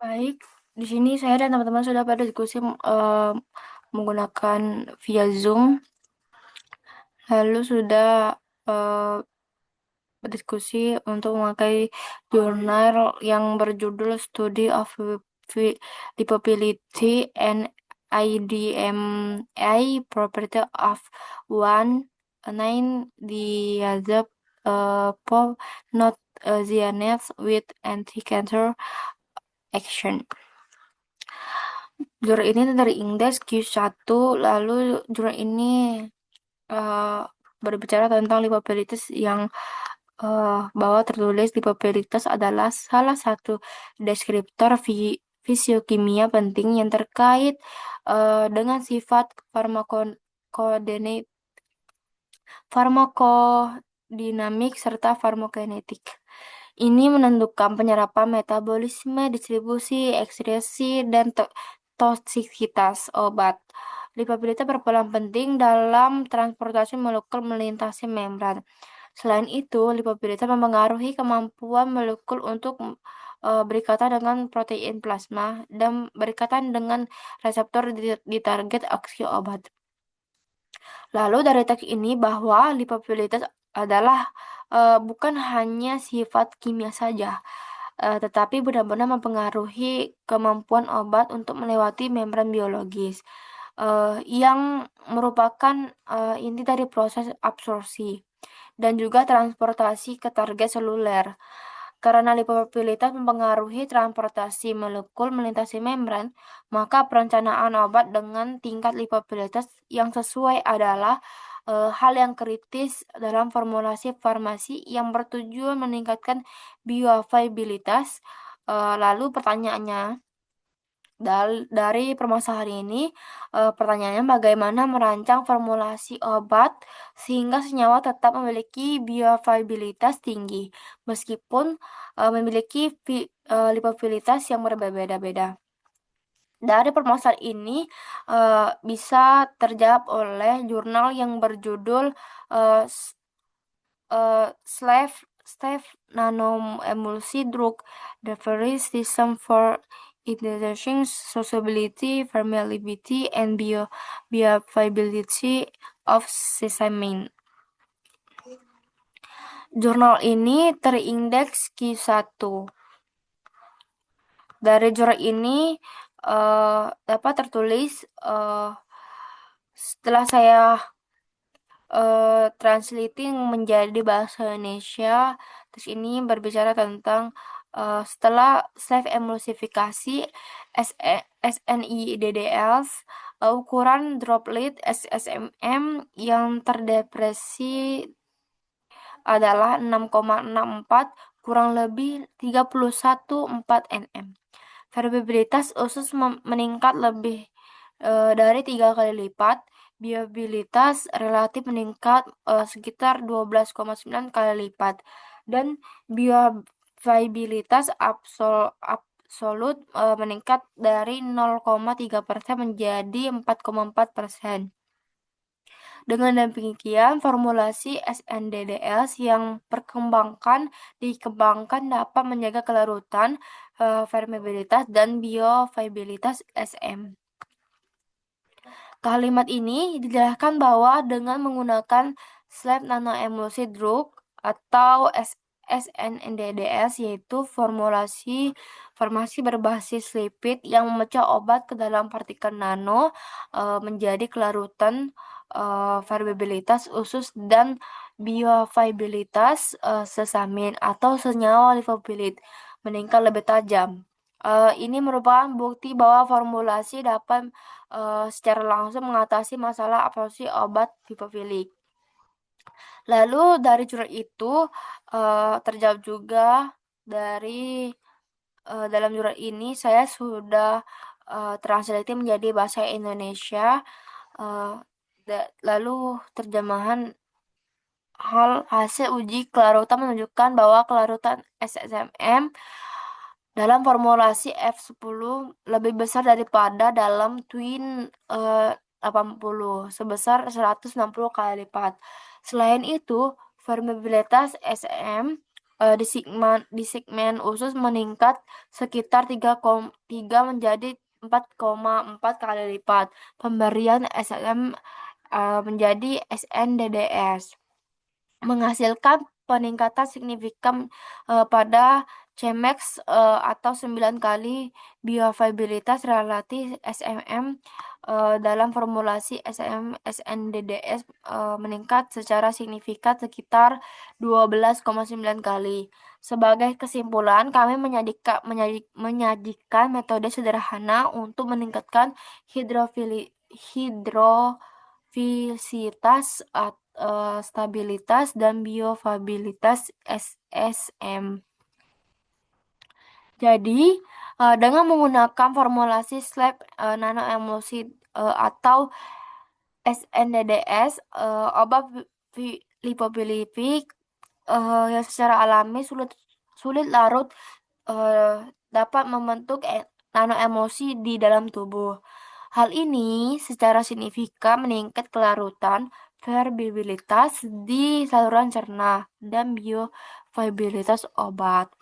Baik, di sini saya dan teman-teman sudah berdiskusi menggunakan via Zoom, lalu sudah eh, berdiskusi untuk memakai jurnal yang berjudul Study of Lipopility and IDMA Property of one nine diazep pov not cyanide with anti-cancer action. Jurnal ini dari indeks Q1, lalu jurnal ini eh, berbicara tentang lipopilitis yang bahwa tertulis lipopilitis adalah salah satu deskriptor fisiokimia penting yang terkait dengan sifat farmakodinamik serta farmakokinetik. Ini menentukan penyerapan, metabolisme, distribusi, ekskresi, dan toksikitas obat. Lipabilitas berperan penting dalam transportasi molekul melintasi membran. Selain itu, lipabilitas mempengaruhi kemampuan molekul untuk berikatan dengan protein plasma dan berikatan dengan reseptor di target aksi obat. Lalu dari teks ini bahwa lipopilitas adalah bukan hanya sifat kimia saja, tetapi benar-benar mempengaruhi kemampuan obat untuk melewati membran biologis, yang merupakan inti dari proses absorpsi dan juga transportasi ke target seluler. Karena lipopilitas mempengaruhi transportasi molekul melintasi membran, maka perencanaan obat dengan tingkat lipopilitas yang sesuai adalah hal yang kritis dalam formulasi farmasi yang bertujuan meningkatkan bioavailabilitas. Lalu pertanyaannya, dari permasalahan ini, pertanyaannya bagaimana merancang formulasi obat sehingga senyawa tetap memiliki bioavailabilitas tinggi meskipun memiliki lipofilitas yang berbeda-beda. Dari permasalahan ini bisa terjawab oleh jurnal yang berjudul uh, Slave Nanoemulsi Drug Delivery System for Introducing Solubility, Permeability, and Bioavailability of Sesamin. Jurnal ini terindeks Q1. Dari jurnal ini dapat tertulis setelah saya translating menjadi bahasa Indonesia. Terus ini berbicara tentang setelah self emulsifikasi SNIDDL, ukuran droplet SSMM yang terdepresi adalah 6,64 kurang lebih 31,4 nm. Variabilitas usus meningkat lebih dari 3 kali lipat. Viabilitas relatif meningkat sekitar 12,9 kali lipat. Dan bioavailabilitas absolut meningkat dari 0,3% menjadi 4,4%. Dengan demikian, formulasi SNDDS yang dikembangkan dapat menjaga kelarutan, permeabilitas, dan bioavailabilitas SM. Kalimat ini dijelaskan bahwa dengan menggunakan slab nanoemulsi drug atau SNDDS, yaitu farmasi berbasis lipid yang memecah obat ke dalam partikel nano menjadi kelarutan, variabilitas usus dan bioavailabilitas sesamin atau senyawa lipofilit meningkat lebih tajam. Ini merupakan bukti bahwa formulasi dapat secara langsung mengatasi masalah absorpsi obat lipofilik. Lalu dari jurnal itu terjawab juga dari dalam jurnal ini saya sudah translate menjadi bahasa Indonesia. Lalu terjemahan hasil uji kelarutan menunjukkan bahwa kelarutan SSMM dalam formulasi F10 lebih besar daripada dalam Twin 80 sebesar 160 kali lipat. Selain itu, permeabilitas SM di segmen usus meningkat sekitar 3 menjadi 4,4 kali lipat. Pemberian SLM menjadi SNDDS menghasilkan peningkatan signifikan pada Cmax atau 9 kali bioavailabilitas relatif SMM dalam formulasi SMM SNDDS meningkat secara signifikan sekitar 12,9 kali. Sebagai kesimpulan, kami menyajikan metode sederhana untuk meningkatkan hidrofilisitas, stabilitas, dan biovabilitas SSM. Jadi, dengan menggunakan formulasi slab nanoemulsi atau SNDDS, obat lipofilifik yang secara alami sulit larut dapat membentuk nanoemulsi di dalam tubuh. Hal ini secara signifikan meningkat kelarutan, permeabilitas di saluran cerna, dan bioavailabilitas obat,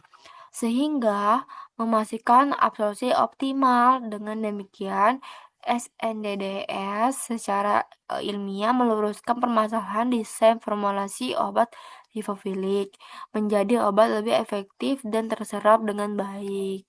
sehingga memastikan absorpsi optimal. Dengan demikian, SNDDS secara ilmiah meluruskan permasalahan desain formulasi obat lipofilik menjadi obat lebih efektif dan terserap dengan baik.